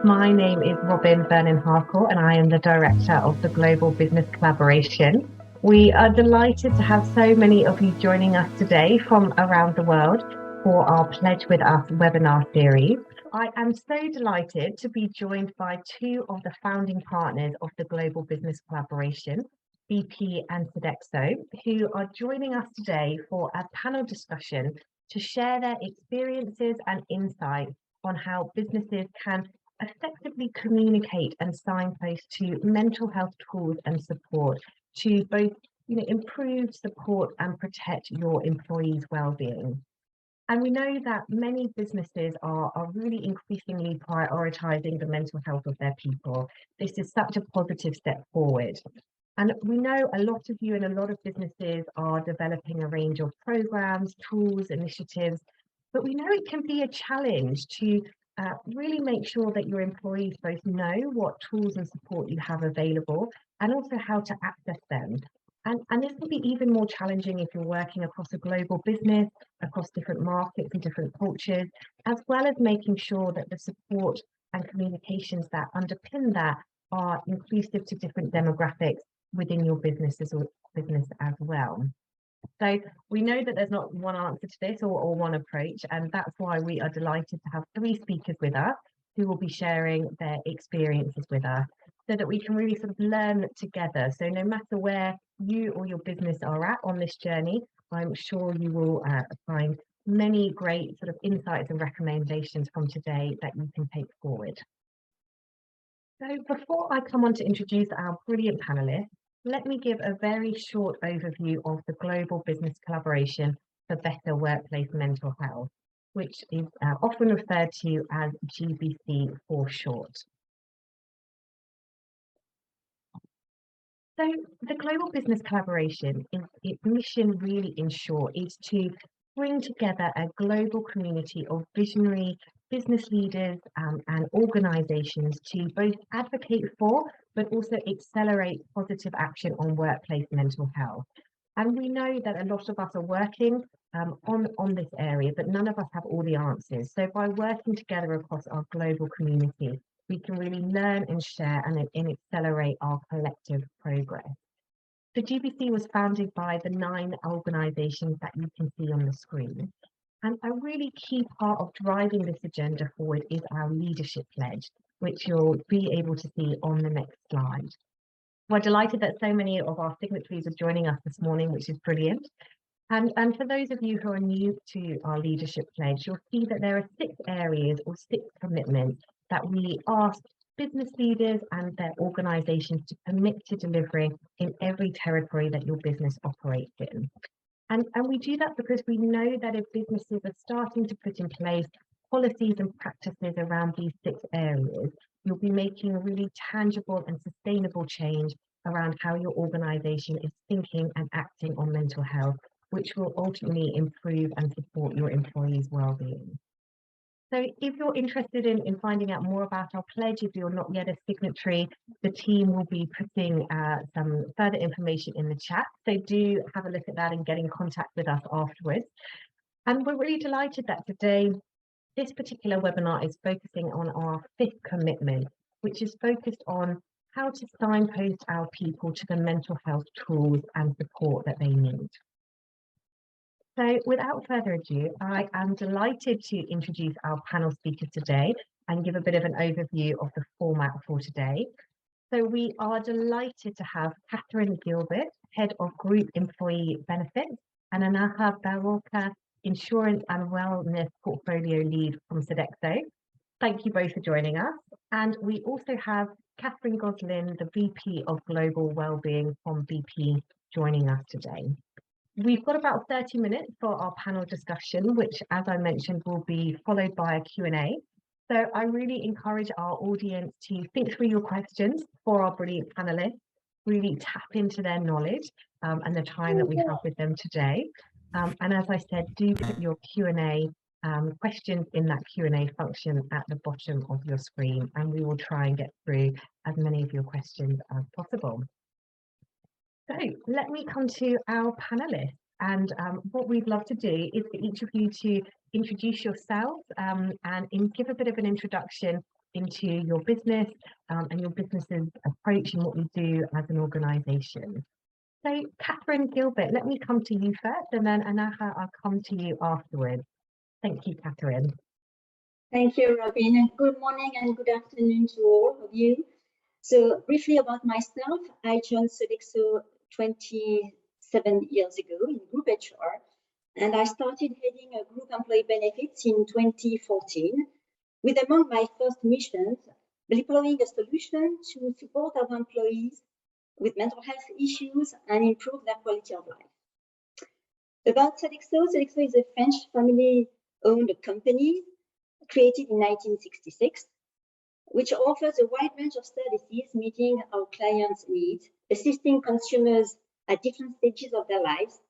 My name is Robin Vernon-Harcourt and I am the Director of the Global Business Collaboration. We are delighted to have so many of you joining us today from around the world for our Pledge With Us webinar series. I am so delighted to be joined by two of the founding partners of the Global Business Collaboration, BP and Sodexo, who are joining us today for a panel discussion to share their experiences and insights on how businesses can effectively communicate and signpost to mental health tools and support to both improve, support and protect your employees' well-being. And we know that many businesses are really increasingly prioritizing the mental health of their people. This is such a positive step forward. And we know a lot of you and a lot of businesses are developing a range of programs, tools, initiatives, but we know it can be a challenge to really make sure that your employees both know what tools and support you have available and also how to access them. And this will be even more challenging if you're working across a global business, across different markets and different cultures, as well as making sure that the support and communications that underpin that are inclusive to different demographics within your business as well. So we know that there's not one answer to this or one approach, and that's why we are delighted to have three speakers with us who will be sharing their experiences with us so that we can really sort of learn together. So no matter where you or your business are at on this journey, I'm sure you will find many great sort of insights and recommendations from today that you can take forward. So before I come on to introduce our brilliant panelists, let me give a very short overview of the Global Business Collaboration for Better Workplace Mental Health, which is often referred to as GBC for short. So the Global Business Collaboration, its mission really in short is to bring together a global community of visionary business leaders and organisations to both advocate for, but also accelerate positive action on workplace mental health. And we know that a lot of us are working on this area, but none of us have all the answers. So by working together across our global community, we can really learn and share and accelerate our collective progress. The GBC was founded by the 9 organisations that you can see on the screen. And a really key part of driving this agenda forward is our leadership pledge, which you'll be able to see on the next slide. We're delighted that so many of our signatories are joining us this morning, which is brilliant. And for those of you who are new to our leadership pledge, you'll see that there are 6 areas or 6 commitments that we ask business leaders and their organisations to commit to delivering in every territory that your business operates in. And we do that because we know that if businesses are starting to put in place policies and practices around these 6 areas, you'll be making a really tangible and sustainable change around how your organisation is thinking and acting on mental health, which will ultimately improve and support your employees' well-being. So if you're interested in finding out more about our pledge, if you're not yet a signatory, the team will be putting some further information in the chat. So do have a look at that and get in contact with us afterwards. And we're really delighted that today, this particular webinar is focusing on our 5th commitment, which is focused on how to signpost our people to the mental health tools and support that they need. So without further ado, I am delighted to introduce our panel speakers today and give a bit of an overview of the format for today. So we are delighted to have Catherine Gilbert, Head of Group Employee Benefits, and Anaha Baroka, Insurance and Wellness Portfolio Lead from Sodexo. Thank you both for joining us. And we also have Catherine Goslin, the VP of Global Wellbeing from BP, joining us today. We've got about 30 minutes for our panel discussion, which, as I mentioned, will be followed by a Q&A. So I really encourage our audience to think through your questions for our brilliant panelists, really tap into their knowledge and the time that we have with them today. And as I said, do put your Q&A questions in that Q&A function at the bottom of your screen, and we will try and get through as many of your questions as possible. So let me come to our panelists, and what we'd love to do is for each of you to introduce yourselves and give a bit of an introduction into your business and your business's approach and what you do as an organisation. So, Catherine Gilbert, let me come to you first, and then Anaha, I'll come to you afterwards. Thank you, Catherine. Thank you, Robin, and good morning and good afternoon to all of you. So briefly about myself, I joined Sodexo 27 years ago in Group HR, and I started heading a Group Employee Benefits in 2014, with among my first missions deploying a solution to support our employees with mental health issues and improve their quality of life. About Sodexo, Sodexo is a French family-owned company created in 1966, which offers a wide range of services meeting our clients' needs, assisting consumers at different stages of their lives.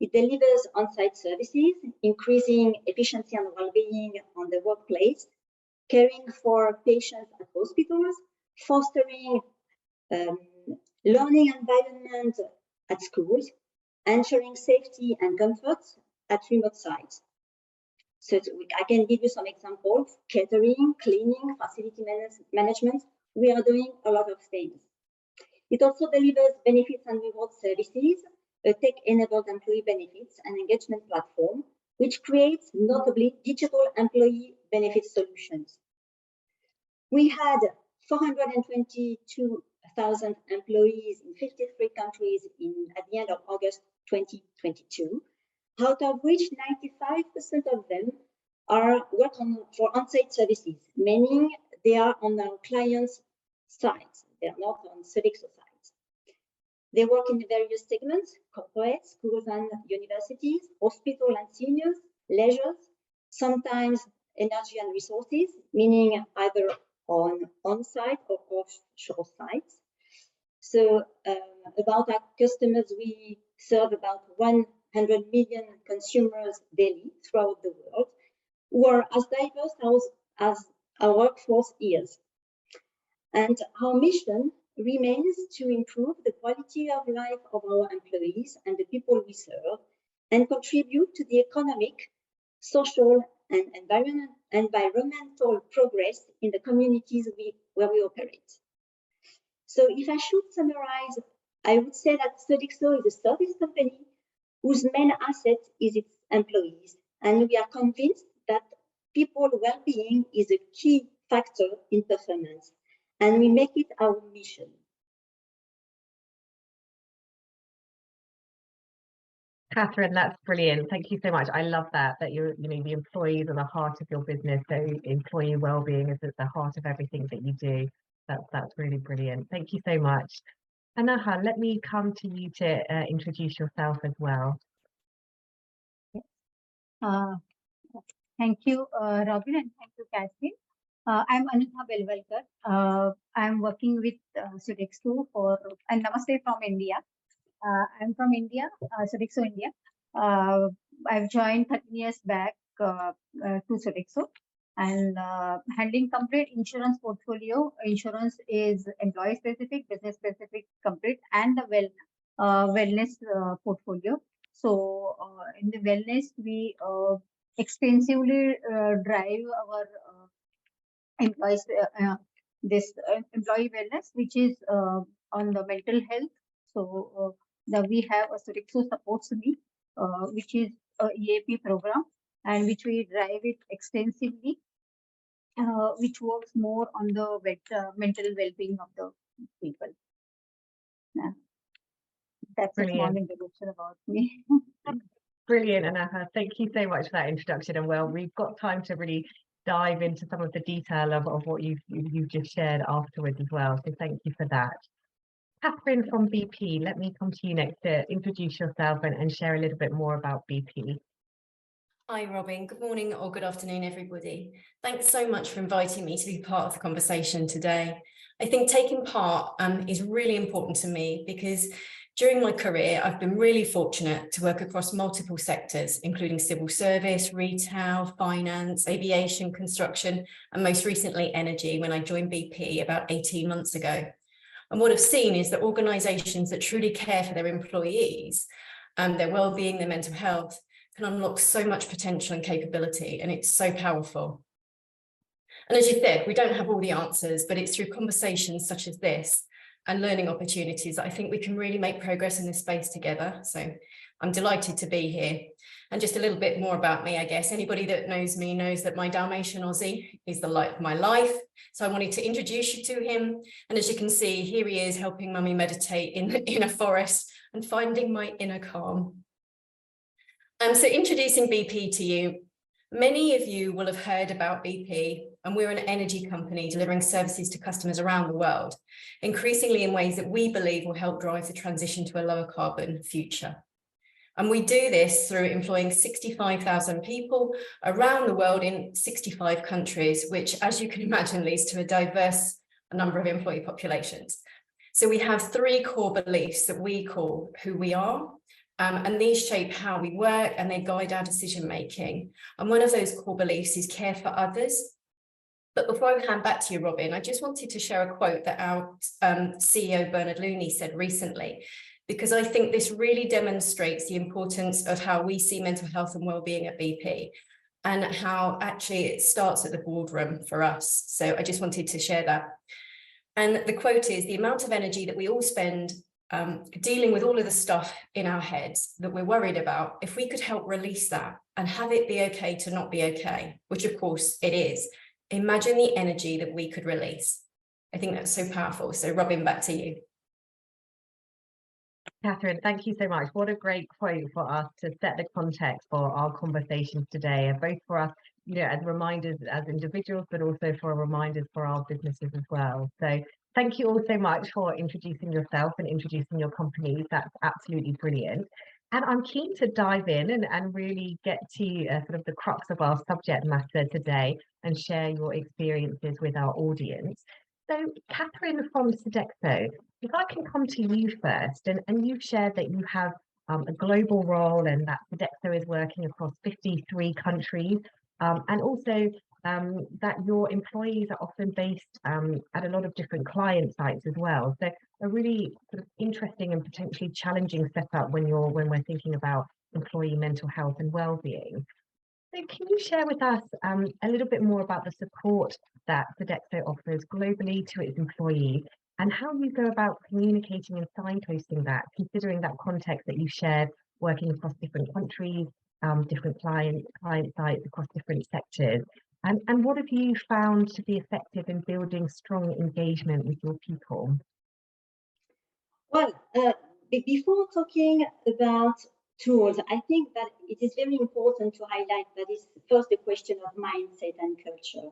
It delivers on-site services, increasing efficiency and well-being on the workplace, caring for patients at hospitals, fostering learning environment at schools, ensuring safety and comfort at remote sites. So I can give you some examples: catering, cleaning, facility management. We are doing a lot of things. It also delivers benefits and reward services, a tech-enabled employee benefits and engagement platform, which creates notably digital employee benefit solutions. We had 422,000 employees in 53 countries at the end of August 2022, out of which 95% of them work for on-site services, meaning they are on our clients' sites. They are not on Sodexo sites. They work in various segments: corporate, schools and universities, hospital and seniors, leisure, sometimes energy and resources, meaning either on-site or offshore sites. So about our customers, we serve about 100 million consumers daily throughout the world, who are as diverse as our workforce is. And our mission remains to improve the quality of life of our employees and the people we serve, and contribute to the economic, social, and environmental progress in the communities where we operate. So if I should summarize, I would say that Sodexo is a service company whose main asset is its employees, and we are convinced that people well-being is a key factor in performance, and we make it our mission. Catherine, that's brilliant. Thank you so much. I love that you're, the employees are the heart of your business. So employee well-being is at the heart of everything that you do. That's really brilliant. Thank you so much. Anaha, let me come to you to introduce yourself as well. Thank you, Robin, and thank you, Catherine. I'm Anaha Belwalkar. I'm working with Sodexo and Namaste from India. I'm from India, Sodexo India. I've joined 13 years back to Sodexo, and handling complete insurance portfolio. Insurance is employee specific, business specific, complete, and the wellness portfolio. So in the wellness, we extensively drive our employees employee wellness, which is on the mental health. So we have a Sodexo Supports Me, which is a EAP program, and which we drive it extensively, which works more on the mental well-being of the people. Yeah. That's a small introduction about me. Brilliant, Anaha. Thank you so much for that introduction. And well, we've got time to really dive into some of the detail of what you've just shared afterwards as well. So thank you for that. Catherine from BP, let me come to you next to introduce yourself and share a little bit more about BP. Hi, Robin. Good morning or good afternoon, everybody. Thanks so much for inviting me to be part of the conversation today. I think taking part is really important to me because during my career, I've been really fortunate to work across multiple sectors, including civil service, retail, finance, aviation, construction, and most recently energy when I joined BP about 18 months ago. And what I've seen is that organisations that truly care for their employees and their well-being, their mental health, can unlock so much potential and capability, and it's so powerful. And as you said, we don't have all the answers, but it's through conversations such as this and learning opportunities that I think we can really make progress in this space together. So I'm delighted to be here. And just a little bit more about me, I guess. Anybody that knows me knows that my Dalmatian Aussie is the light of my life. So I wanted to introduce you to him. And as you can see, here he is helping mummy meditate in a forest and finding my inner calm. So introducing BP to you. Many of you will have heard about BP, and we're an energy company delivering services to customers around the world, increasingly in ways that we believe will help drive the transition to a lower carbon future. And we do this through employing 65,000 people around the world in 65 countries, which, as you can imagine, leads to a diverse number of employee populations. So we have 3 core beliefs that we call who we are, and these shape how we work and they guide our decision making. And one of those core beliefs is care for others. But before I hand back to you, Robin, I just wanted to share a quote that our CEO, Bernard Looney, said recently, because I think this really demonstrates the importance of how we see mental health and well-being at BP and how actually it starts at the boardroom for us. So I just wanted to share that. And the quote is, the amount of energy that we all spend dealing with all of the stuff in our heads that we're worried about, if we could help release that and have it be okay to not be okay, which of course it is, imagine the energy that we could release. I think that's so powerful. So Robin, back to you. Catherine, thank you so much. What a great quote for us to set the context for our conversations today, and both for us, as reminders as individuals, but also for reminders for our businesses as well. So thank you all so much for introducing yourself and introducing your companies. That's absolutely brilliant. And I'm keen to dive in and really get to sort of the crux of our subject matter today and share your experiences with our audience. So Catherine from Sodexo, if I can come to you first, and you've shared that you have a global role and that Sodexo is working across 53 countries, and also that your employees are often based at a lot of different client sites as well. So a really sort of interesting and potentially challenging setup when we're thinking about employee mental health and well-being. So can you share with us a little bit more about the support that Sodexo offers globally to its employees and how you go about communicating and signposting that, considering that context that you shared, working across different countries, different client sites across different sectors? And what have you found to be effective in building strong engagement with your people? Well, before talking about tools, I think that it is very important to highlight that it's first a question of mindset and culture.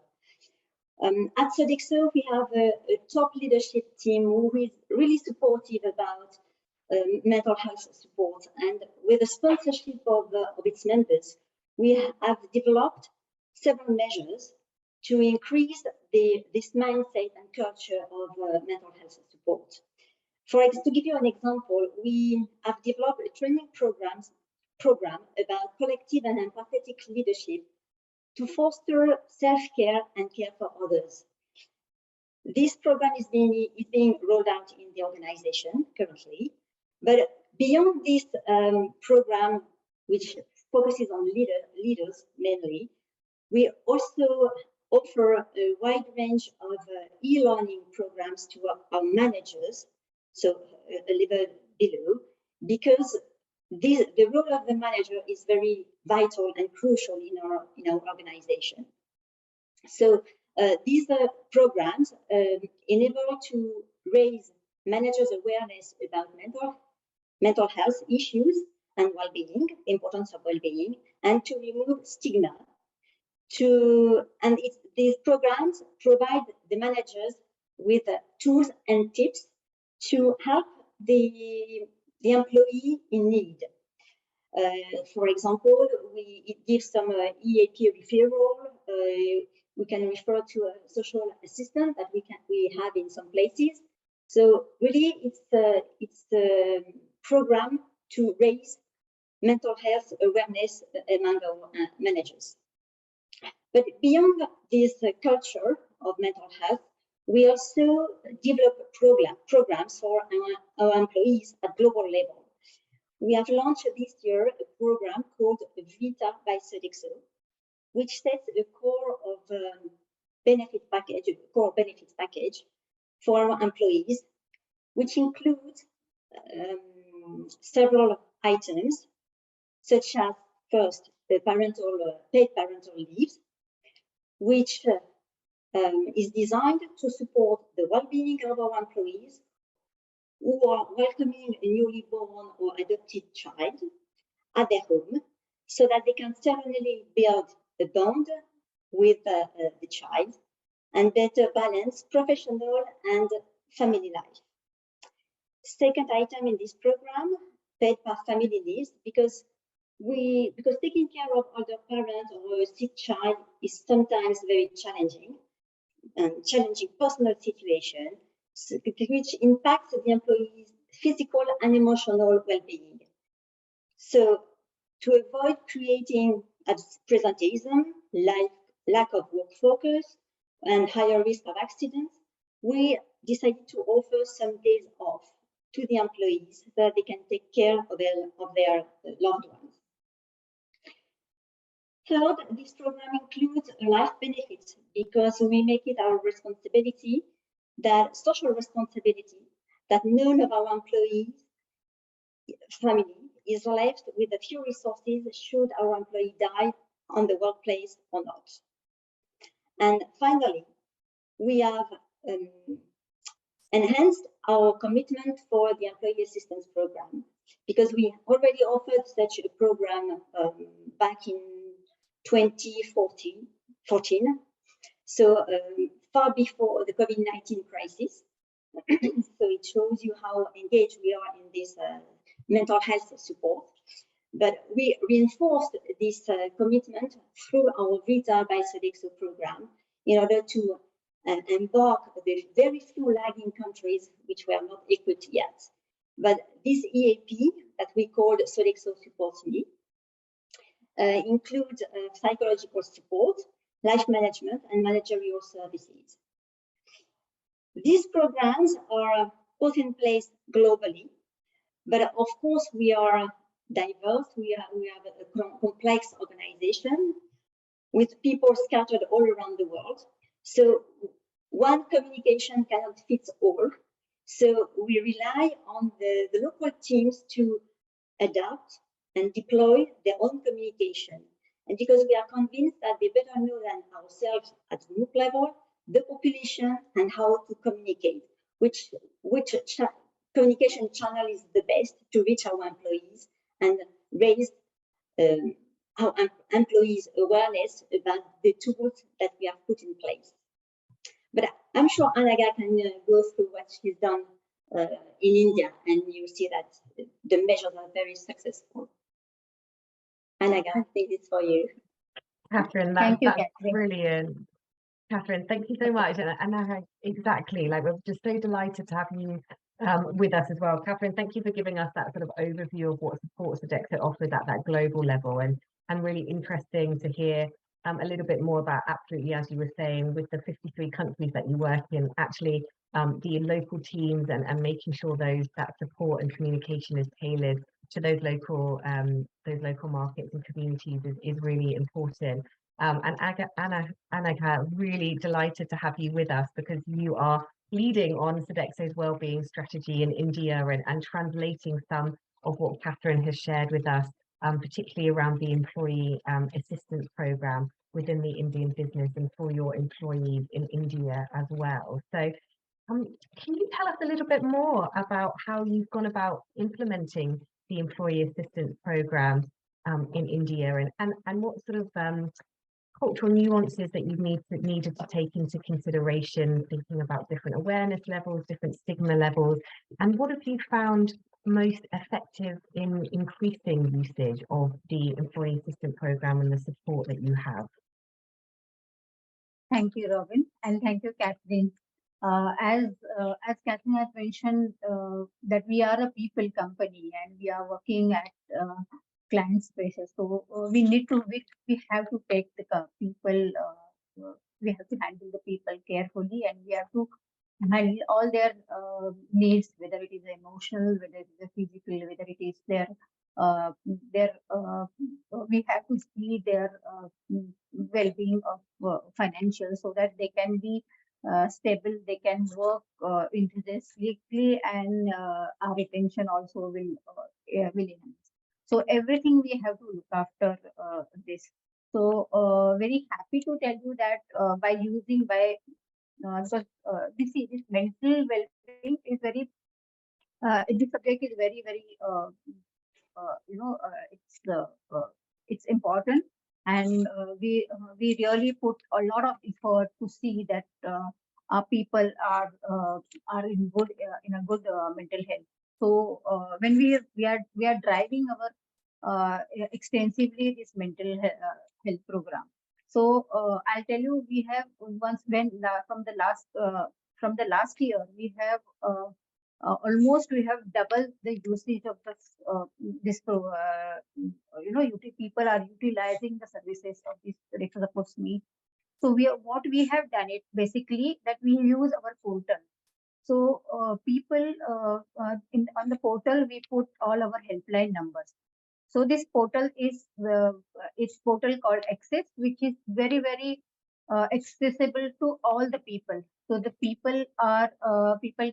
At Sodexo, we have a top leadership team who is really supportive about mental health support, and with the sponsorship of its members, we have developed several measures to increase this mindset and culture of mental health support. To give you an example, we have developed a training program about collective and empathetic leadership to foster self-care and care for others. This program is being rolled out in the organization currently, but beyond this program, which focuses on leaders mainly, we also offer a wide range of e-learning programs to our managers, so a level below, because the role of the manager is very vital and crucial in our organization. So these programs enable to raise managers' awareness about mental health issues and well-being, importance of well-being, and to remove stigma. These programs provide the managers with tools and tips to help the employee in need. For example, it gives some EAP referral. We can refer to a social assistant that we have in some places. So really, it's a program to raise mental health awareness among our managers. But beyond this culture of mental health, we also develop programs for our employees at global level. We have launched this year a program called Vita by Sodexo, which sets a core of benefit package, a core benefits package for our employees, which includes several items, such as first the paid parental leaves, which is designed to support the well-being of our employees who are welcoming a newly born or adopted child at their home, so that they can certainly build a bond with the child and better balance professional and family life. Second item in this program, paid family leaves, because taking care of older parents or a sick child is sometimes very challenging personal situation, which impacts the employee's physical and emotional well-being. So, to avoid creating presenteeism, lack of work focus, and higher risk of accidents, we decided to offer some days off to the employees so that they can take care of their loved ones. Third, this program includes life benefits because we make it our responsibility, that social responsibility, that none of our employees' family is left with a few resources should our employee die on the workplace or not. And finally, we have enhanced our commitment for the employee assistance program because we already offered such a program back in 2014, so far before the COVID-19 crisis. So it shows you how engaged we are in this mental health support. But we reinforced this commitment through our Vita by Sodexo program in order to embark the very few lagging countries which were not equipped yet. But this EAP that we called Sodexo Supports Me includes psychological support, life management, and managerial services. These programs are put in place globally, but of course we are diverse. We have a complex organization with people scattered all around the world. So one communication cannot fit all. So we rely on the local teams to adapt and deploy their own communication. And because we are convinced that they better know than ourselves at group level, the population and how to communicate, which communication channel is the best to reach our employees and raise our employees' awareness about the tools that we have put in place. But I'm sure Anaga can go through what she's done in India, and you see that the measures are very successful. Anaga, I think it's for you. Catherine, that's brilliant. Catherine, thank you so much. And exactly, like we're just so delighted to have you with us as well. Catherine, thank you for giving us that sort of overview of what support Sodexo offers at that global level, and really interesting to hear a little bit more about, absolutely, as you were saying, with the 53 countries that you work in, actually the local teams and making sure that support and communication is tailored to those local markets and communities is really important. And Anaga, really delighted to have you with us because you are leading on Sodexo's wellbeing strategy in India and translating some of what Catherine has shared with us, particularly around the employee assistance program within the Indian business and for your employees in India as well. So can you tell us a little bit more about how you've gone about implementing the employee assistance program in India and what sort of cultural nuances that you've needed to take into consideration, thinking about different awareness levels, different stigma levels, and what have you found most effective in increasing usage of the employee assistance program and the support that you have? Thank you, Robin, and thank you, Catherine. As Catherine had mentioned, that we are a people company and we are working at client spaces. So we have to take the people, we have to handle the people carefully, and we have to handle all their needs, whether it is emotional, whether it is physical, whether it is we have to see their well-being of financial, so that they can be stable, they can work into this weekly, and our retention also will enhance. So everything we have to look after this. So very happy to tell you that by using because this mental well-being is very this subject is very it's important, and we really put a lot of effort to see that our people are in a good mental health. So when we are driving our extensively this mental health program. So I'll tell you, we have once when from the last year we have almost we have doubled the usage of people are utilizing the services of this Director Supports Me. So what we have done it basically that we use our portal. So people on the portal we put all our helpline numbers. So this portal is it's portal called Access, which is very accessible to all the people. So the people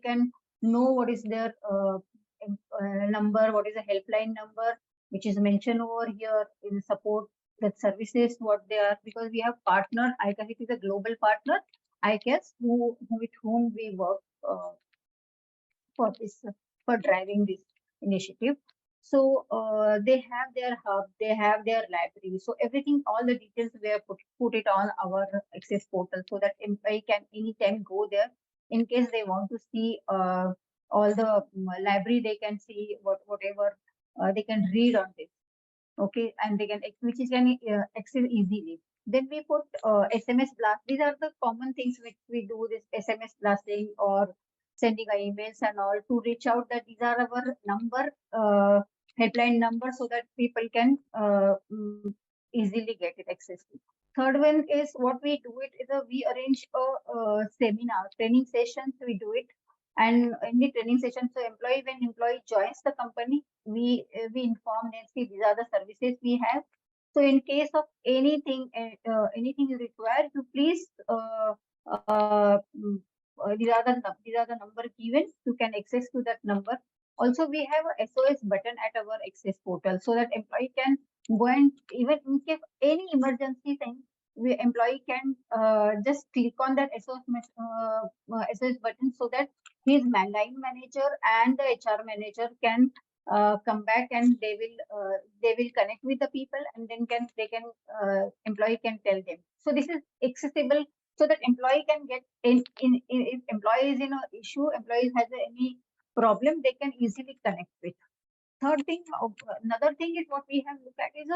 can know what is their number, what is the helpline number, which is mentioned over here in support that services what they are, because we have partner. ICAS, it is a global partner, ICAS, with whom we work for this for driving this initiative. So they have their hub, they have their library. So everything, all the details we have put it on our Access portal, so that employee can anytime go there in case they want to see all the library. They can see whatever they can read on this. Okay, and they can which is can access easily. Then we put SMS blast. These are the common things which we do, this SMS blasting or sending emails and all to reach out that these are our helpline number, so that people can easily get it access to. Third one is what we do it is we arrange a seminar, training sessions we do it. And in the training session, so when employee joins the company, we inform them, see, these are the services we have. So in case of anything anything is required, you please these are the number given. You can access to that number. Also, we have a SOS button at our Access portal, so that employee can go, and even in case any emergency thing, employee can just click on that SOS button, so that his line manager and the HR manager can come back, and they will connect with the people, and then employee can tell them. So this is accessible, so that employee can get if employee is in an issue, employee has any problem, they can easily connect with. Third thing, another thing is what we have looked at is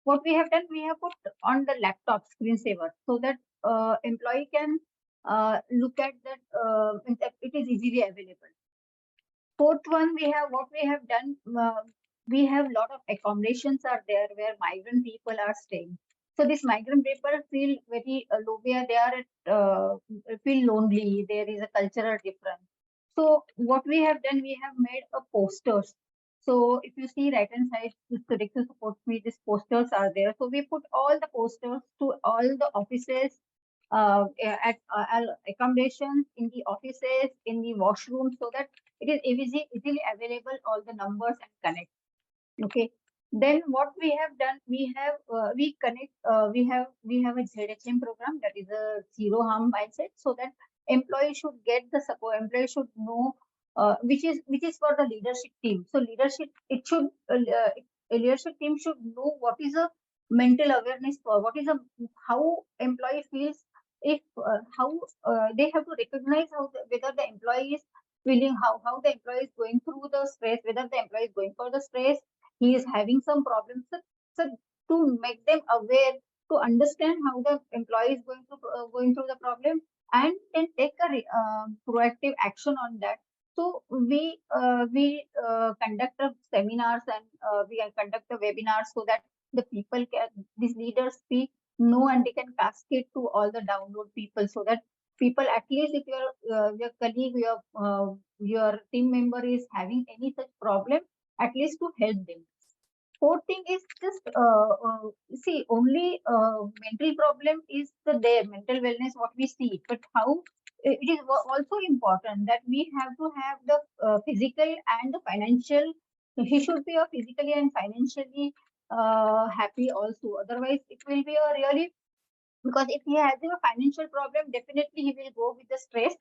what we have done. We have put on the laptop screensaver, so that employee can look at that. It is easily available. Fourth one, what we have done. We have lot of accommodations are there where migrant people are staying. So this migrant people feel very low, where they are feel lonely. There is a cultural difference. So what we have done, we have made a posters. So if you see right hand side, this Director Supports Me, these posters are there. So we put all the posters to all the offices, at accommodations, in the offices, in the washroom, so that it is easily available, all the numbers and connect. Okay. Then what we have done, we have we connect we have a ZHM program, that is a zero harm mindset, so that employee should get the support. Employee should know which is for the leadership team. So leadership a leadership team should know what is a mental awareness for, what is a how employee feels, if how they have to recognize whether the employee is feeling, how the employee is going through the stress, whether the employee is going for the stress, he is having some problems. So to make them aware, to understand how the employee is going through the problem, and then take a proactive action on that. So we conduct seminars, and we conduct a webinars, so that the people can, these leaders speak, know, and they can cascade to all the download people, so that people, at least if your colleague, your team member is having any such problem, at least to help them. fourth thing is just see, only mental problem is there, mental wellness, what we see, but how it is also important that we have to have the physical and the financial. He should be a physically and financially happy also. Otherwise, it will be a really, because if he has a financial problem, definitely he will go with the stress.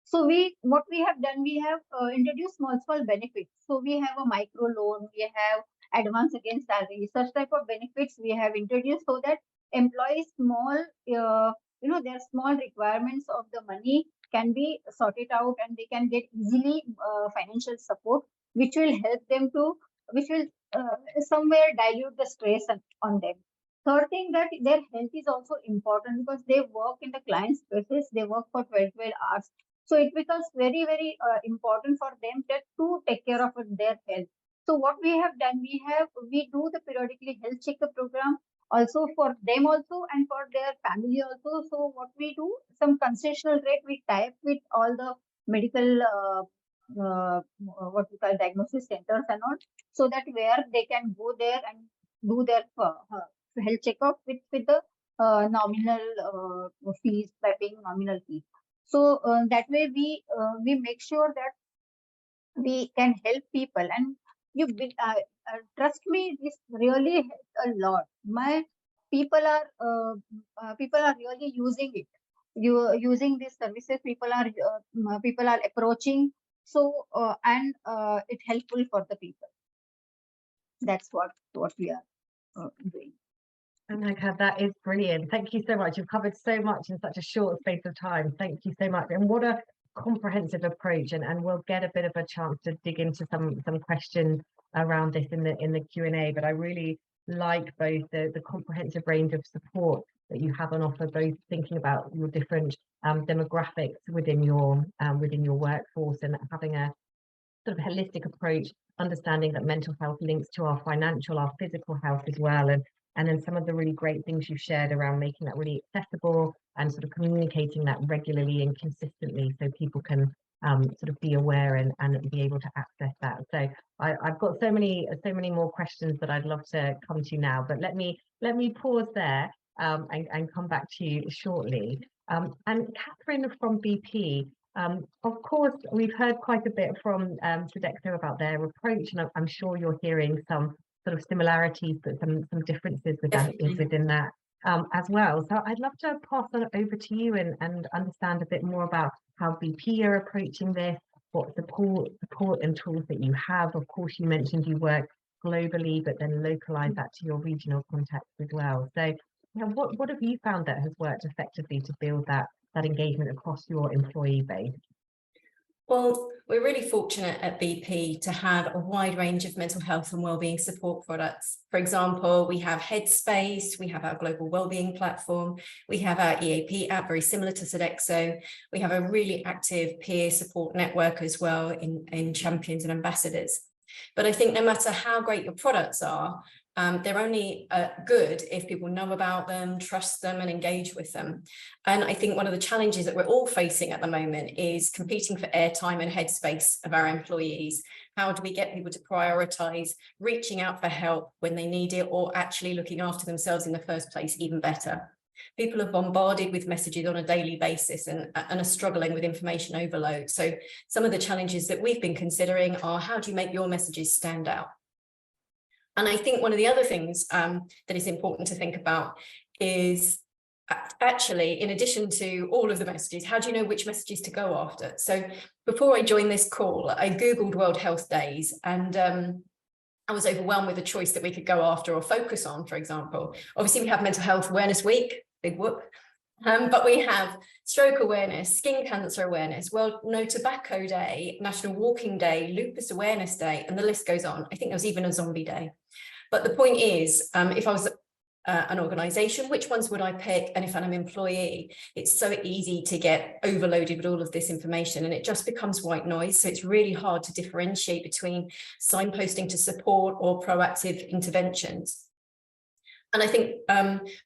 So what we have done, we have introduced small benefits. So we have a micro loan, we have advance against salary, such type of benefits we have introduced so that employees their small requirements of the money can be sorted out and they can get easily financial support, which will help them to, which will somewhere dilute the stress on them. Third thing, that their health is also important because they work in the client spaces, they work for 12 hours. So it becomes very important for them to take care of their health. So what we have done, we do the periodically health checkup program also for them also and for their family also. So what we do, some concessional rate we tie up with all the medical what we call diagnosis centers and all, so that where they can go there and do their health checkup with the nominal fees, by paying nominal fees. So that way we make sure that we can help people, and trust me, this really helps a lot. My people are really using it. Using these services, people are approaching. So and it helpful for the people. That's what we are doing. Oh my God, that is brilliant. Thank you so much. You've covered so much in such a short space of time. Thank you so much. And what a comprehensive approach. And we'll get a bit of a chance to dig into some questions around this in the Q&A. But I really like both the comprehensive range of support that you have on offer, both thinking about your different demographics within your workforce and having a sort of holistic approach, understanding that mental health links to our financial, our physical health as well. And then some of the really great things you've shared around making that really accessible and sort of communicating that regularly and consistently so people can sort of be aware and be able to access that. So I've got so many more questions that I'd love to come to now, but let me pause there and come back to you shortly. And Catherine from BP, of course, we've heard quite a bit from Sodexo about their approach, and I'm sure you're hearing some sort of similarities, but some differences within that as well. So I'd love to pass on over to you and understand a bit more about how BP are approaching this, what support and tools that you have. Of course, you mentioned you work globally, but then localize that to your regional context as well. So what have you found that has worked effectively to build that engagement across your employee base? Well, we're really fortunate at BP to have a wide range of mental health and wellbeing support products. For example, we have Headspace, we have our global wellbeing platform, we have our EAP app, very similar to Sodexo. We have a really active peer support network as well in champions and ambassadors. But I think no matter how great your products are, they're only good if people know about them, trust them, and engage with them. And I think one of the challenges that we're all facing at the moment is competing for airtime and headspace of our employees. How do we get people to prioritize reaching out for help when they need it, or actually looking after themselves in the first place even better? People are bombarded with messages on a daily basis and are struggling with information overload. So some of the challenges that we've been considering are, how do you make your messages stand out? And I think one of the other things that is important to think about is actually, in addition to all of the messages, how do you know which messages to go after? So before I joined this call, I Googled World Health Days, and I was overwhelmed with the choice that we could go after or focus on. For example, obviously we have Mental Health Awareness Week, big whoop. But we have stroke awareness, skin cancer awareness, World No Tobacco Day, National Walking Day, Lupus Awareness Day, and the list goes on. I think there was even a zombie day. But the point is, if I was an organisation, which ones would I pick? And if I'm an employee, it's so easy to get overloaded with all of this information, and it just becomes white noise. So it's really hard to differentiate between signposting to support or proactive interventions. And I think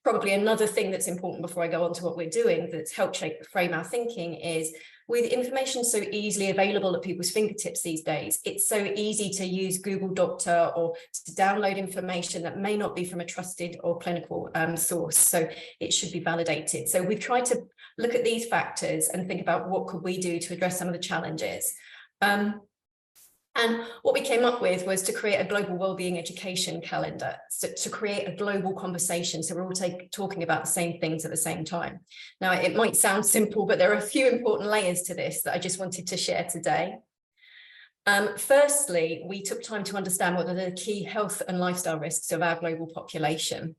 probably another thing that's important before I go on to what we're doing that's helped frame our thinking is with information so easily available at people's fingertips these days, it's so easy to use Google Doctor or to download information that may not be from a trusted or clinical source. So it should be validated. So we've tried to look at these factors and think about what could we do to address some of the challenges. And what we came up with was to create a global wellbeing education calendar, so to create a global conversation. So we're all talking about the same things at the same time. Now, it might sound simple, but there are a few important layers to this that I just wanted to share today. Firstly, we took time to understand what are the key health and lifestyle risks of our global population.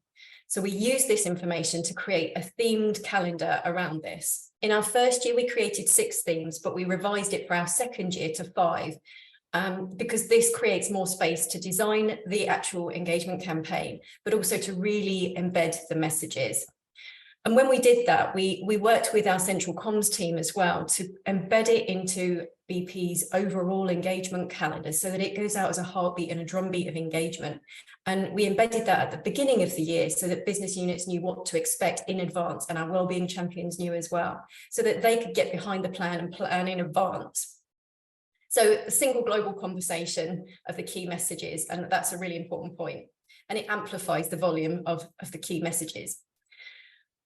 So we used this information to create a themed calendar around this. In our first year, we created 6 themes, but we revised it for our second year to 5. Because this creates more space to design the actual engagement campaign, but also to really embed the messages. And when we did that, we worked with our central comms team as well to embed it into BP's overall engagement calendar so that it goes out as a heartbeat and a drumbeat of engagement. And we embedded that at the beginning of the year so that business units knew what to expect in advance, and our wellbeing champions knew as well, so that they could get behind the plan and plan in advance. So a single global conversation of the key messages, and that's a really important point, and it amplifies the volume of the key messages.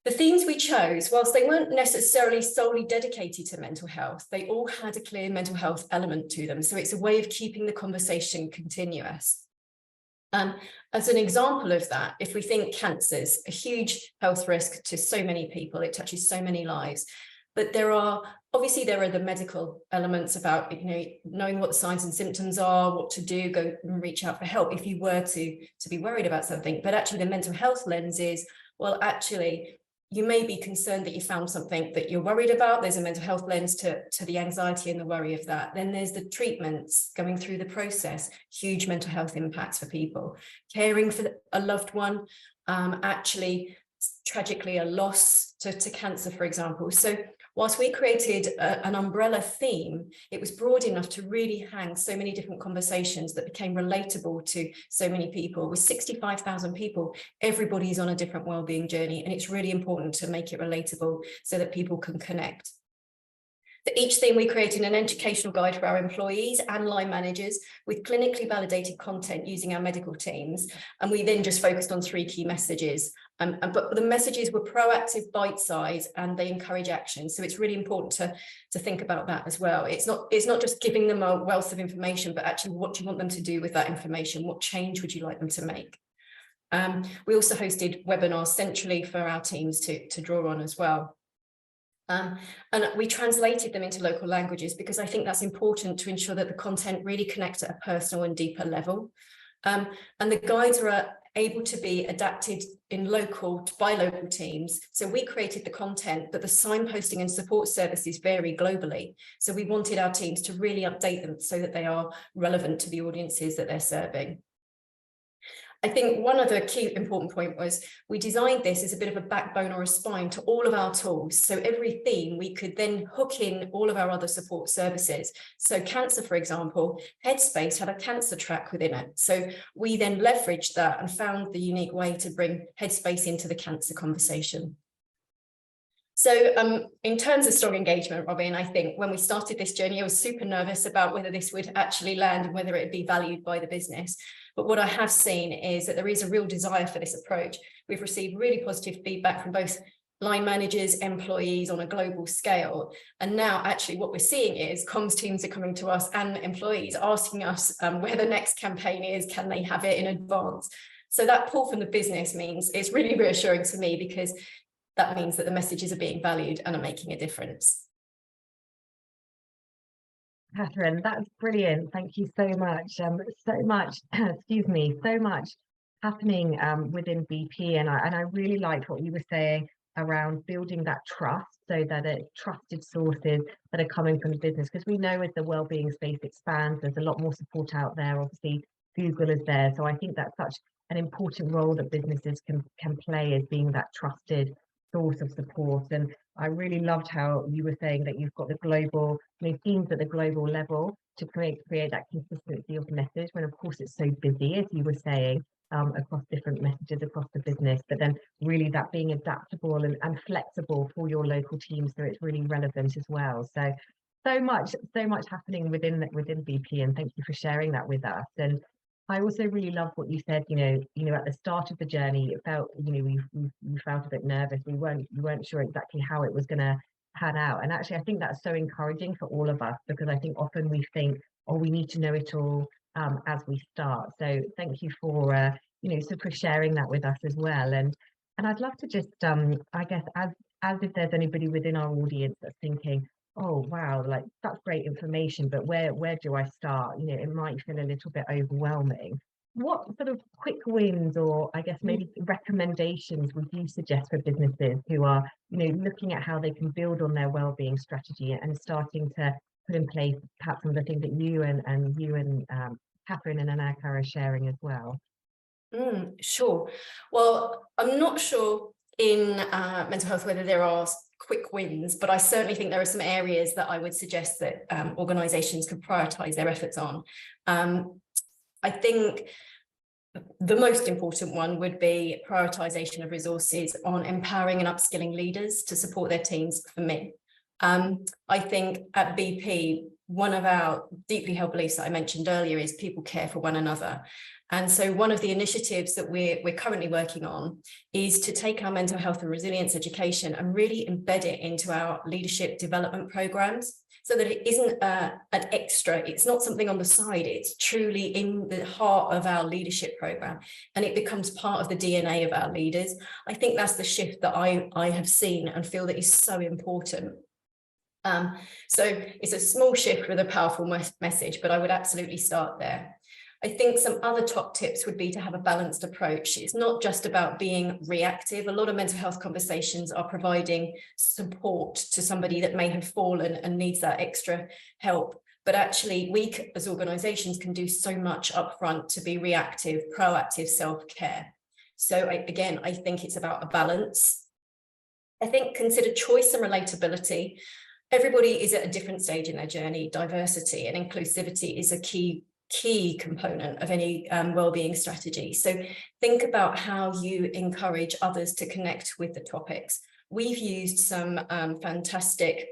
The themes we chose, whilst they weren't necessarily solely dedicated to mental health, they all had a clear mental health element to them. So it's a way of keeping the conversation continuous. As an example of that, if we think cancer's a huge health risk to so many people, it touches so many lives. But there are the medical elements about, knowing what the signs and symptoms are, what to do, go and reach out for help if you were to be worried about something. But actually the mental health lens is, well, actually, you may be concerned that you found something that you're worried about. There's a mental health lens to the anxiety and the worry of that. Then there's the treatments going through the process, huge mental health impacts for people. Caring for a loved one, actually, tragically, a loss to cancer, for example. So whilst we created an umbrella theme, it was broad enough to really hang so many different conversations that became relatable to so many people. With 65,000 people, everybody's on a different wellbeing journey, and it's really important to make it relatable so that people can connect. For each theme, we created an educational guide for our employees and line managers with clinically validated content using our medical teams. And we then just focused on 3 key messages. But the messages were proactive, bite-sized, and they encourage action. So it's really important to think about that as well. It's not just giving them a wealth of information, but actually what do you want them to do with that information? What change would you like them to make? We also hosted webinars centrally for our teams to draw on as well. And we translated them into local languages because I think that's important to ensure that the content really connects at a personal and deeper level. And the guides are able to be adapted by local teams. So we created the content, but the signposting and support services vary globally. So we wanted our teams to really update them so that they are relevant to the audiences that they're serving. I think one other key important point was we designed this as a bit of a backbone or a spine to all of our tools. So every theme, we could then hook in all of our other support services. So cancer, for example, Headspace had a cancer track within it. So we then leveraged that and found the unique way to bring Headspace into the cancer conversation. So in terms of strong engagement, Robin, I think when we started this journey, I was super nervous about whether this would actually land and whether it'd be valued by the business. But what I have seen is that there is a real desire for this approach. We've received really positive feedback from both line managers, employees on a global scale. And now actually what we're seeing is comms teams are coming to us and employees asking us where the next campaign is, can they have it in advance? So that pull from the business means it's really reassuring to me because that means that the messages are being valued and are making a difference. Catherine, that's brilliant. Thank you so much. So much, excuse me, so much happening within BP, and I really liked what you were saying around building that trust, so that it's trusted sources that are coming from the business. Because we know as the wellbeing space expands, there's a lot more support out there. Obviously, Google is there, so I think that's such an important role that businesses can play as being that trusted source of support. And I really loved how you were saying that you've got the global, themes at the global level to create that consistency of message, when of course it's so busy, as you were saying, across different messages across the business, but then really that being adaptable and flexible for your local team, so it's really relevant as well. So much happening within BP, and thank you for sharing that with us. And I also really love what you said, at the start of the journey, it felt, we felt a bit nervous. We weren't sure exactly how it was going to pan out. And actually, I think that's so encouraging for all of us, because I think often we think, oh, we need to know it all as we start. So thank you for, for sharing that with us as well. And I'd love to just, I guess, as if there's anybody within our audience that's thinking, oh wow, like that's great information, but where do I start? It might feel a little bit overwhelming. What sort of quick wins, or I guess maybe recommendations, would you suggest for businesses who are, looking at how they can build on their well-being strategy and starting to put in place perhaps some of the things that you and Catherine and Anaka are sharing as well? Sure. Well, I'm not sure in mental health whether there are quick wins, but I certainly think there are some areas that I would suggest that organisations could prioritise their efforts on. I think the most important one would be prioritisation of resources on empowering and upskilling leaders to support their teams, for me. I think at BP, one of our deeply held beliefs that I mentioned earlier is people care for one another. And so one of the initiatives that we're currently working on is to take our mental health and resilience education and really embed it into our leadership development programs, so that it isn't an extra, it's not something on the side, it's truly in the heart of our leadership program, and it becomes part of the DNA of our leaders. I think that's the shift that I have seen and feel that is so important. So it's a small shift with a powerful message, but I would absolutely start there. I think some other top tips would be to have a balanced approach. It's not just about being reactive. A lot of mental health conversations are providing support to somebody that may have fallen and needs that extra help. But actually, we as organisations can do so much upfront to be reactive, proactive self-care. So again, I think it's about a balance. I think consider choice and relatability. Everybody is at a different stage in their journey. Diversity and inclusivity is a key component of any wellbeing strategy. So think about how you encourage others to connect with the topics. We've used some fantastic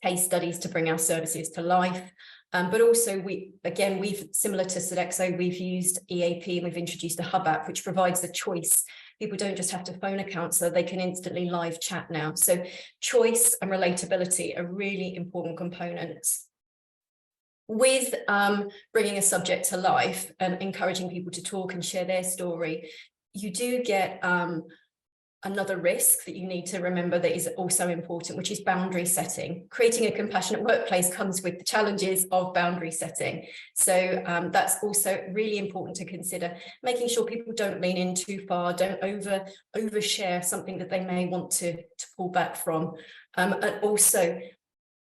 case studies to bring our services to life. But also we've, similar to Sodexo, we've used EAP and we've introduced a Hub app, which provides the choice. People don't just have to phone a counsellor, they can instantly live chat now. So choice and relatability are really important components. With bringing a subject to life and encouraging people to talk and share their story, you do get another risk that you need to remember that is also important, which is boundary setting. Creating a compassionate workplace comes with the challenges of boundary setting. So that's also really important to consider, making sure people don't lean in too far, don't overshare something that they may want to pull back from. And also,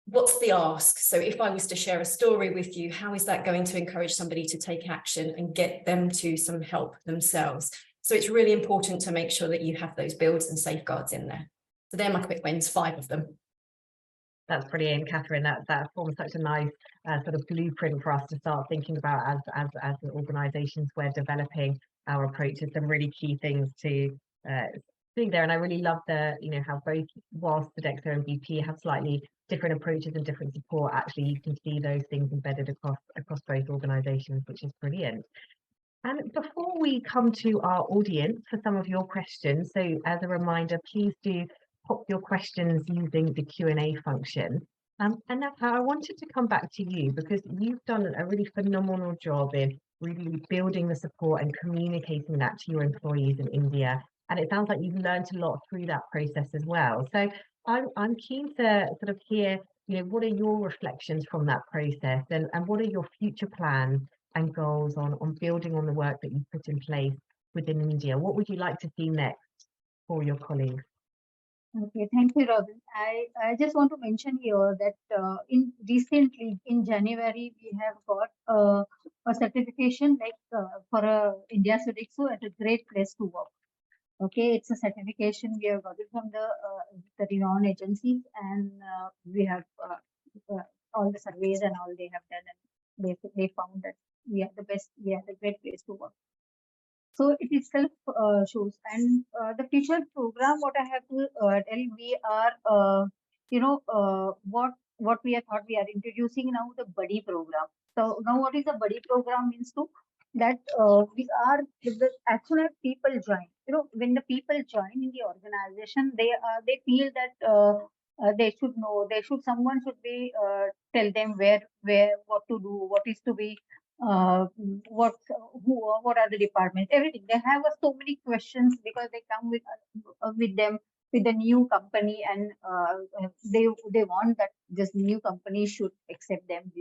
what's the ask? So if I was to share a story with you, how is that going to encourage somebody to take action and get them to some help themselves? So it's really important to make sure that you have those builds and safeguards in there. So they're my quick wins, 5 of them. That's brilliant, Catherine. That forms such a nice sort of blueprint for us to start thinking about as organisations. We're developing our approaches, some really key things to see there. And I really love how both, whilst Sodexo and BP have slightly different approaches and different support, actually you can see those things embedded across both organisations, which is brilliant. And before we come to our audience for some of your questions, so as a reminder, please do pop your questions using the Q&A function. And now I wanted to come back to you, because you've done a really phenomenal job in really building the support and communicating that to your employees in India. And it sounds like you've learned a lot through that process as well. So I'm keen to sort of hear, what are your reflections from that process, and what are your future plans and goals on building on the work that you've put in place within India? What would you like to see next for your colleagues? Okay, thank you, Robin. I just want to mention here that recently in January we have got a certification for India Sodexo as a great place to work. Okay, it's a certification we have got it from the renowned agencies, and we have all the surveys and all they have done, and they found that we are the best, we are the great place to work. So it itself shows, and the future program, what I have to tell, we are, what we are thought we are introducing now the buddy program. So now what is the buddy program means to that we are as soon as people join, when the people join in the organization, they feel that they should know, someone should be tell them where what to do, what is to be what what are the departments, everything. They have so many questions because they come with them with the new company, and they want that this new company should accept them,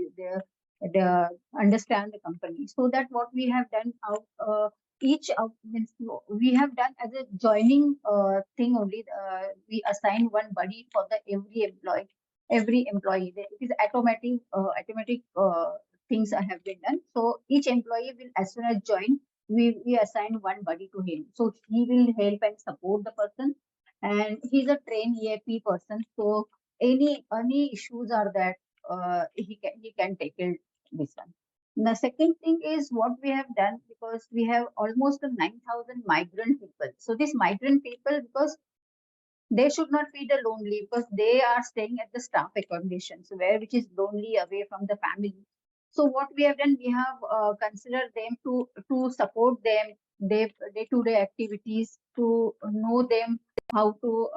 they understand the company. So that what we have done out each of means we have done as a joining thing only. We assign one buddy for the every employee. It is automatic things have been done. So each employee will, as soon as join, we assign one buddy to him. So he will help and support the person, and he's a trained EAP person. So any issues are that he can tackle this one. The second thing is what we have done, because we have almost 9,000 migrant people. So these migrant people, because they should not be the lonely, because they are staying at the staff accommodations where which is lonely away from the family. So what we have done, we have considered them to support them their day-to-day activities, to know them how to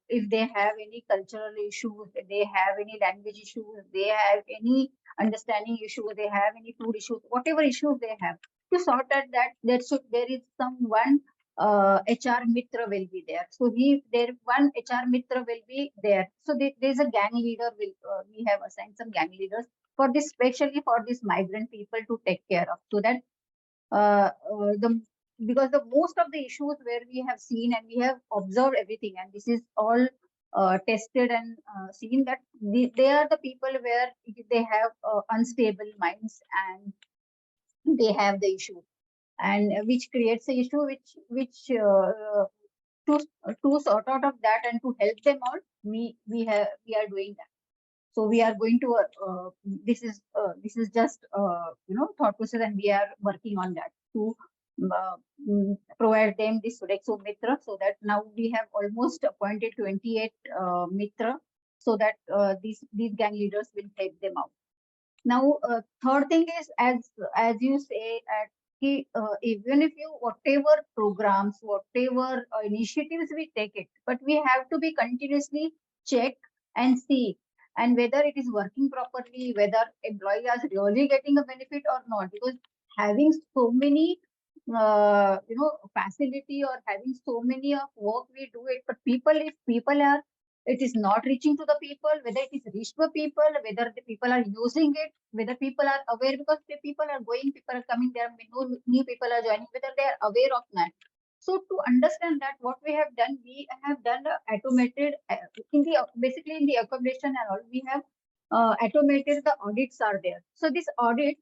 if they have any cultural issues, if they have any language issues, they have any understanding issue, they have any food issues, whatever issues they have, to sort out that there is someone HR Mitra will be there. So one HR Mitra will be there. So there's a gang leader. We have assigned some gang leaders for this, especially for these migrant people to take care of. So that the because the most of the issues where we have seen and we have observed everything, and this is all tested and seen that they are the people where they have unstable minds, and they have the issue, and which creates a issue to sort out of that and to help them out, we are doing that. So we are going to this is just thought process, and we are working on that to provide them this Sodexo Mitra, so that now we have almost appointed 28 Mitra, so that these gang leaders will help them out. Now, third thing is, as you say, even if you whatever programs, whatever initiatives we take it, but we have to be continuously check and see, and whether it is working properly, whether employees are really getting a benefit or not. Because having so many, facility, or having so many of work we do it, but if people are, it is not reaching to the people, whether it is reached to people, whether the people are using it, whether people are aware, because the people are going, people are coming, there are new people are joining, whether they are aware of that. So to understand that, what we have done, we have done automated basically in the accommodation and all, we have automated the audits are there. So this audit,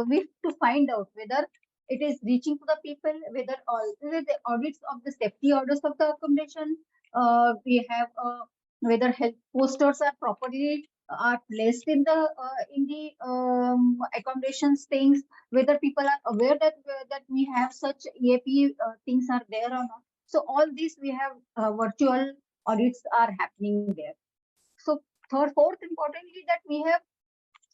we have to find out whether it is reaching to the people, whether the audits of the safety orders of the accommodation, we have whether health posters are properly are placed in the accommodations things, whether people are aware that we have such EAP things are there or not. So all these we have virtual audits are happening there. So fourth, importantly, that we have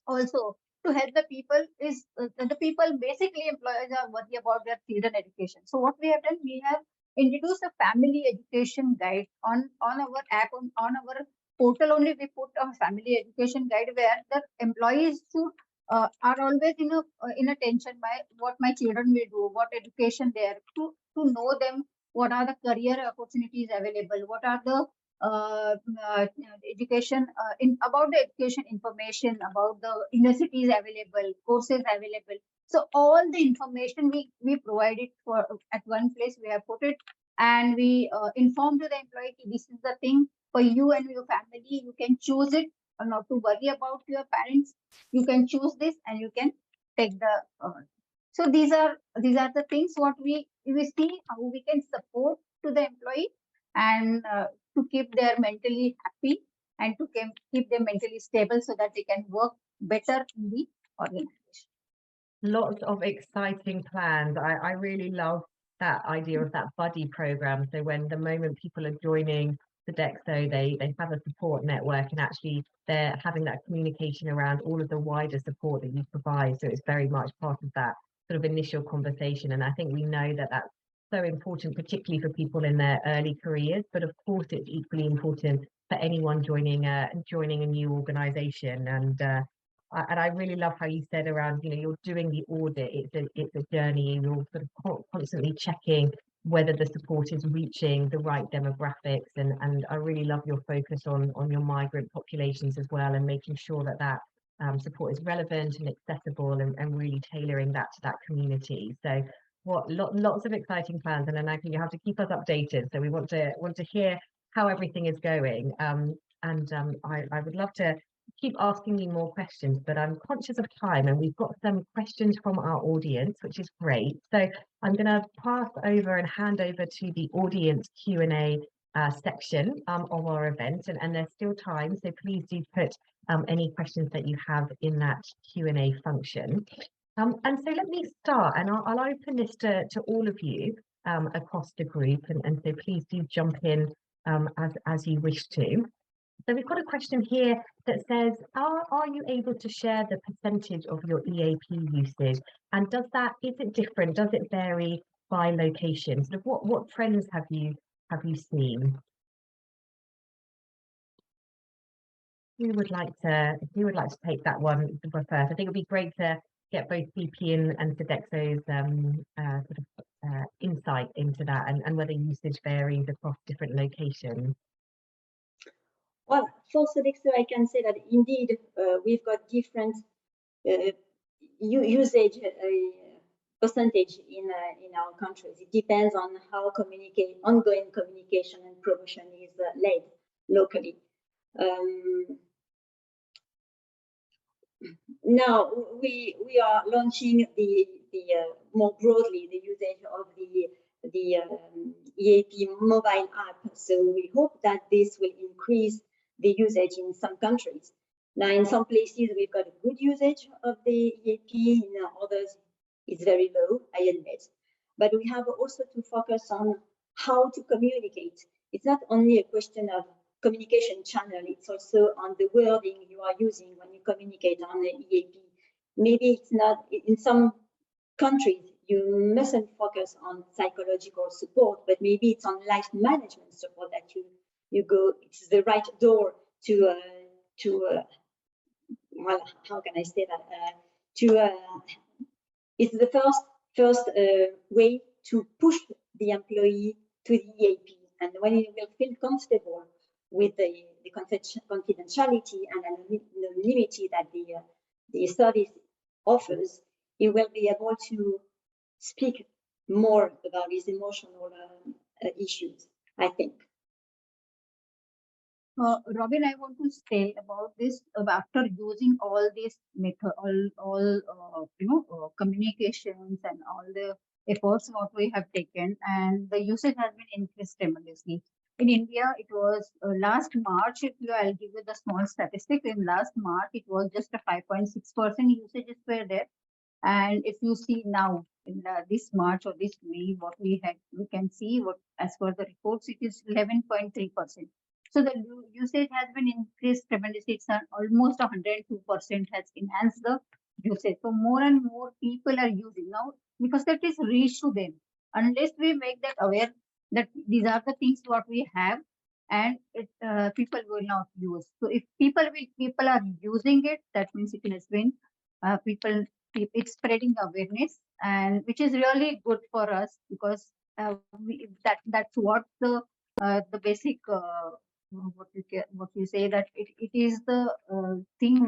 also to help the people is the people, basically employers are worried about their children education. So what we have done, we have introduced a family education guide on our app, on our portal only. We put a family education guide where the employees should are always in a tension by what my children will do, what education they are, to know them, what are the career opportunities available, what are the uh, uh, education about the education information, about the universities available, courses available. So all the information we provide it for at one place. We have put it, and we inform to the employee, this is the thing for you and your family. You can choose it, or not to worry about your parents. You can choose this, and you can take the. So these are the things what we see how we can support to the employee and to keep their mentally happy and to keep them mentally stable so that they can work better in the organization. Lots of exciting plans. I really love that idea of that buddy program. So when the moment people are joining the Sodexo, they have a support network, and actually they're having that communication around all of the wider support that you provide. So it's very much part of that sort of initial conversation. And I think we know that that's so important, particularly for people in their early careers. But of course, it's equally important for anyone joining a new organization. And I really love how you said around, you're doing the audit. It's a journey, and you're sort of constantly checking whether the support is reaching the right demographics. And I really love your focus on your migrant populations as well, and making sure that support is relevant and accessible, and really tailoring that to that community. So lots of exciting plans, and then I think you have to keep us updated. So we want to hear how everything is going. I would love to keep asking you more questions, but I'm conscious of time, and we've got some questions from our audience, which is great. So I'm going to pass over and hand over to the audience Q&A section of our event, and there's still time, so please do put any questions that you have in that Q&A function. And so let me start, and I'll open this to all of you across the group, and so please do jump in as you wish to. So we've got a question here that says, are you able to share the percentage of your EAP usage? And is it different? Does it vary by location? Sort of what trends have you seen? Who would like to take that one first? I think it'd be great to get both BP and Sodexo's insight into that, and whether usage varies across different locations. Well, for Sodexo, I can say that indeed we've got different usage percentage in our countries. It depends on how ongoing communication and promotion is led locally. Now we are launching the more broadly the usage of the EAP mobile app. So we hope that this will increase the usage in some countries. Now, in some places, we've got a good usage of the EAP, in others, it's very low, I admit. But we have also to focus on how to communicate. It's not only a question of communication channel, it's also on the wording you are using when you communicate on the EAP. Maybe it's not, in some countries, you mustn't focus on psychological support, but maybe it's on life management support that you go, it's the right door to well, how can I say that? It's the first way to push the employee to the EAP, and when he will feel comfortable with the confidentiality and anonymity that the service offers, he will be able to speak more about his emotional issues, I think. Robin, I want to say about this. After using all these method, communications and all the efforts what we have taken, and the usage has been increased tremendously. In India, it was last March. I'll give you the small statistic. In last March, it was just a 5.6% usages were there, and if you see now in this March or this May, what we can see what as per the reports, it is 11.3%. So the usage has been increased tremendously. It's almost 102% has enhanced the usage. So more and more people are using now, because that is reached to them. Unless we make that aware that these are the things what we have, and people will not use. So if people are using it, that means it has been it's spreading awareness, and which is really good for us, because that's what the basic what you say, that it is the thing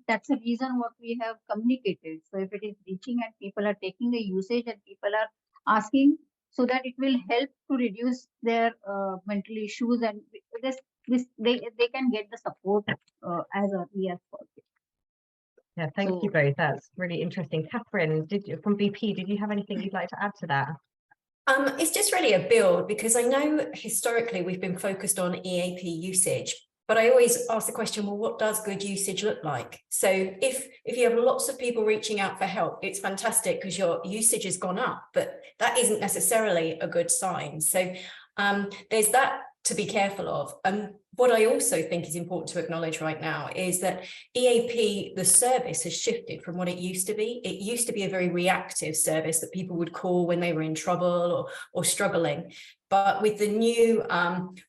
that's the reason what we have communicated. So if it is reaching and people are taking the usage and people are asking, so that it will help to reduce their mental issues, and they can get the support as early as possible. Yeah, thank you both. That's really interesting. Catherine, from BP, did you have anything you'd like to add to that? It's just really a build, because I know historically we've been focused on EAP usage, but I always ask the question, well, what does good usage look like? So if you have lots of people reaching out for help, it's fantastic because your usage has gone up, but that isn't necessarily a good sign. So there's that to be careful of. And what I also think is important to acknowledge right now is that EAP, the service, has shifted from what it used to be. It used to be a very reactive service that people would call when they were in trouble or struggling. But with the new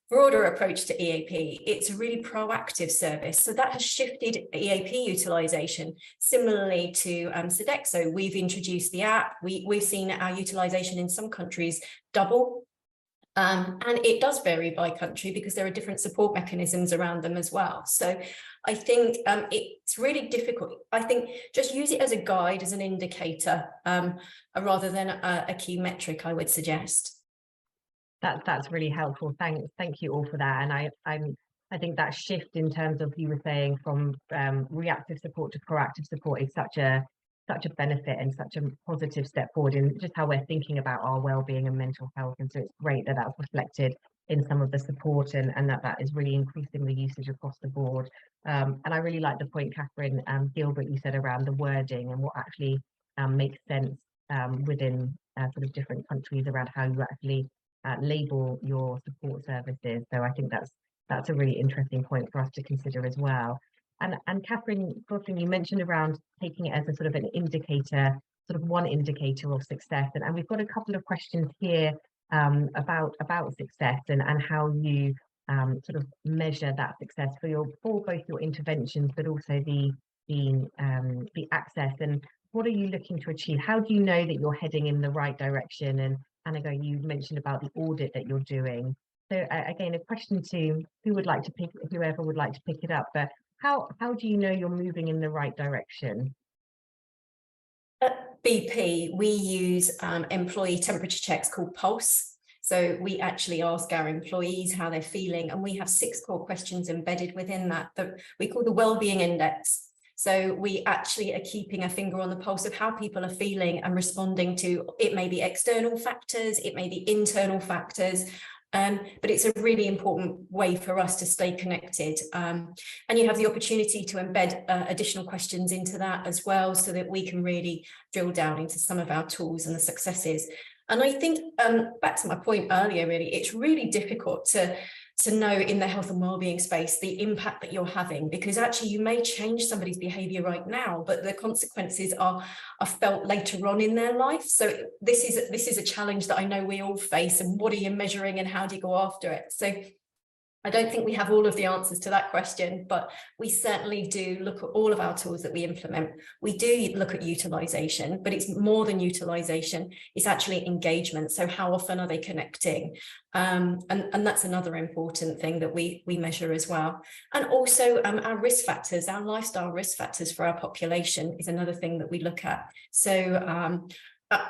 broader approach to EAP, it's a really proactive service. So that has shifted EAP utilization. Similarly to Sodexo, we've introduced the app. We've seen our utilization in some countries double. And it does vary by country because there are different support mechanisms around them as well. So I think it's really difficult. I think just use it as a guide, as an indicator, rather than a key metric, I would suggest. That's really helpful. Thank you all for that. And I think that shift in terms of, you were saying, from reactive support to proactive support is such a benefit and such a positive step forward in just how we're thinking about our well-being and mental health. And so it's great that that's reflected in some of the support, and that is really increasing the usage across the board. And I really like the point, Catherine Gilbert, you said around the wording and what actually makes sense within sort of different countries around how you actually label your support services. So I think that's a really interesting point for us to consider as well. And Catherine, you mentioned around taking it as a sort of an indicator, sort of one indicator of success. And we've got a couple of questions here about success and how you sort of measure that success for both your interventions, but also the access. And what are you looking to achieve? How do you know that you're heading in the right direction? And Annika, you mentioned about the audit that you're doing. So again, a question to whoever would like to pick it up, but how do you know you're moving in the right direction? At BP, we use employee temperature checks called Pulse. So we actually ask our employees how they're feeling, and we have 6 core questions embedded within that we call the Wellbeing Index. So we actually are keeping a finger on the pulse of how people are feeling and responding to, it may be external factors, it may be internal factors, but it's a really important way for us to stay connected. And you have the opportunity to embed additional questions into that as well, so that we can really drill down into some of our tools and the successes. And I think, back to my point earlier, really, it's really difficult to know in the health and wellbeing space the impact that you're having, because actually you may change somebody's behavior right now, but the consequences are felt later on in their life. So this is a challenge that I know we all face, and what are you measuring and how do you go after it? So I don't think we have all of the answers to that question, but we certainly do look at all of our tools that we implement. We do look at utilization, but it's more than utilization. It's actually engagement. So how often are they connecting? And that's another important thing that we measure as well. And also our risk factors, our lifestyle risk factors for our population is another thing that we look at. So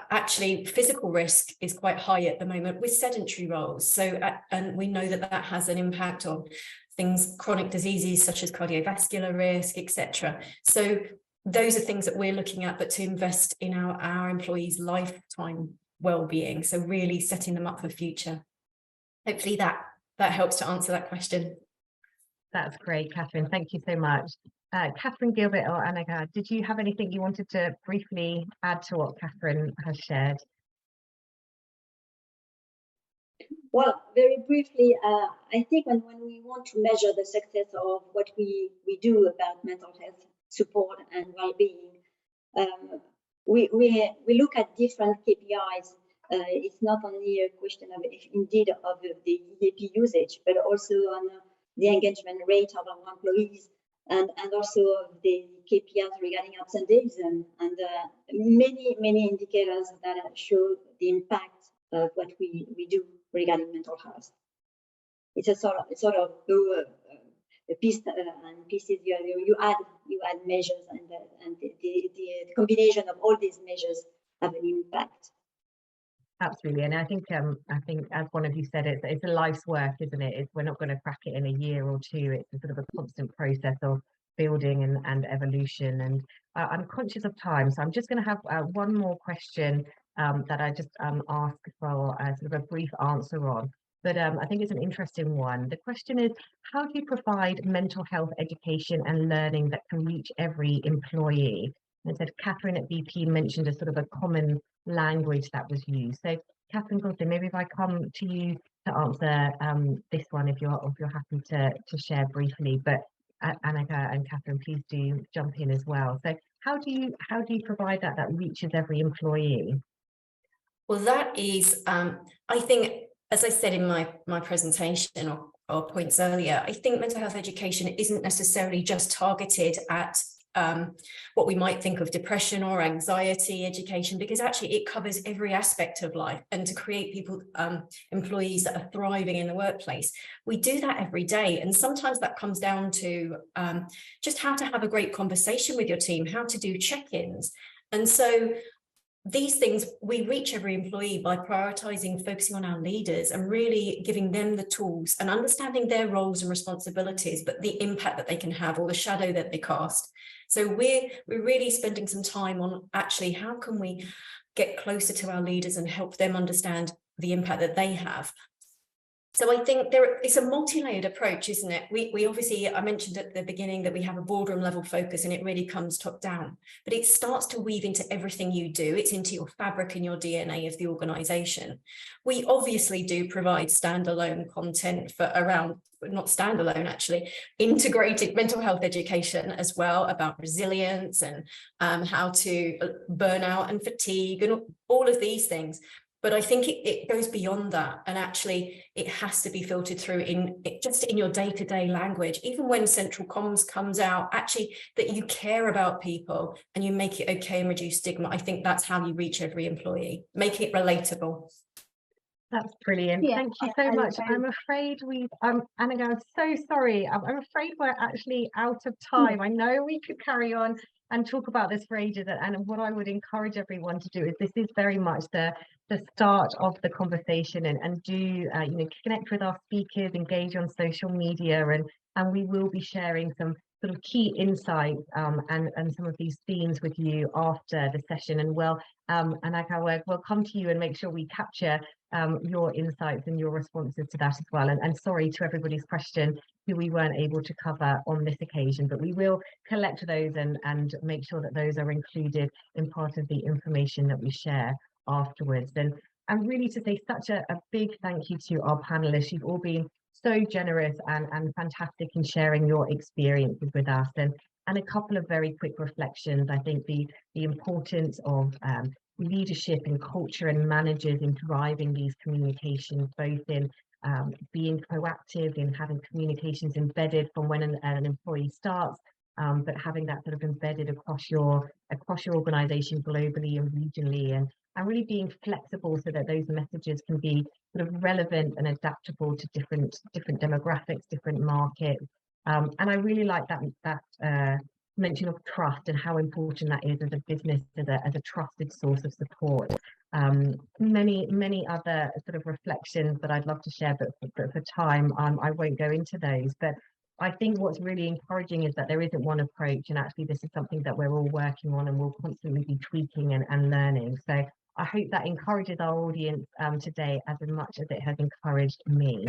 actually, physical risk is quite high at the moment with sedentary roles. So, and we know that has an impact on things, chronic diseases such as cardiovascular risk, etc. So those are things that we're looking at, but to invest in our employees' lifetime well-being. So really setting them up for the future. Hopefully that helps to answer that question. That's great, Catherine. Thank you so much. Catherine Gilbert or Annika, did you have anything you wanted to briefly add to what Catherine has shared? Well, very briefly, I think when we want to measure the success of what we do about mental health support and well-being, we look at different KPIs. It's not only a question of the EAP usage, but also on the engagement rate of our employees, and also the KPIs regarding absenteeism, and many indicators that show the impact of what we do regarding mental health. It's a sort of a piece and pieces. You add measures, and the combination of all these measures have an impact. Absolutely, and I think as one of you said, it's a life's work, isn't it? We're not going to crack it in a year or two. It's a sort of a constant process of building and evolution. And I'm conscious of time, so I'm just going to have one more question that I just ask for sort of a brief answer on. But I think it's an interesting one. The question is, how do you provide mental health education and learning that can reach every employee? And it said Catherine at BP mentioned a sort of a common language that was used. So Catherine Godley, maybe if I come to you to answer this one, if you're happy to share briefly. But Annika and Catherine, please do jump in as well. So how do you provide that reaches every employee? Well, that is, I think, as I said in my presentation or points earlier, I think mental health education isn't necessarily just targeted at what we might think of depression or anxiety education, because actually it covers every aspect of life, and to create people, employees that are thriving in the workplace. We do that every day, and sometimes that comes down to just how to have a great conversation with your team, how to do check-ins. And so these things, we reach every employee by prioritizing, focusing on our leaders and really giving them the tools and understanding their roles and responsibilities, but the impact that they can have or the shadow that they cast. So we're really spending some time on actually how can we get closer to our leaders and help them understand the impact that they have. So I think it's a multi-layered approach, isn't it? We obviously, I mentioned at the beginning that we have a boardroom level focus and it really comes top down, but it starts to weave into everything you do. It's into your fabric and your DNA of the organization. We obviously do provide standalone content for around, not standalone actually, integrated mental health education as well about resilience and how to burn out and fatigue and all of these things. But I think it goes beyond that, and actually it has to be filtered through just in your day-to-day language. Even when central comms comes out, actually that you care about people and you make it okay and reduce stigma. I think that's how you reach every employee. Make it relatable. That's brilliant. Yeah, Thank you so much. I'm afraid Annika, I'm so sorry. I'm afraid we're actually out of time. I know we could carry on and talk about this for ages, and what I would encourage everyone to do is this is very much the start of the conversation, and do connect with our speakers, engage on social media, and we will be sharing some sort of key insights and some of these themes with you after the session. And Annika, we'll come to you and make sure we capture your insights and your responses to that as well. And sorry to everybody's question who we weren't able to cover on this occasion, but we will collect those and make sure that those are included in part of the information that we share afterwards. And really to say such a big thank you to our panelists. You've all been so generous and fantastic in sharing your experiences with us. And a couple of very quick reflections. I think the importance of leadership and culture and managers in driving these communications, both in being proactive in having communications embedded from when an employee starts, but having that sort of embedded across your organization globally and regionally, and really being flexible so that those messages can be sort of relevant and adaptable to different demographics, different markets. And I really like that mention of trust and how important that is as a business, as a trusted source of support. Many other sort of reflections that I'd love to share, but for time, I won't go into those. But I think what's really encouraging is that there isn't one approach, and actually this is something that we're all working on and we'll constantly be tweaking and learning. So I hope that encourages our audience today as much as it has encouraged me.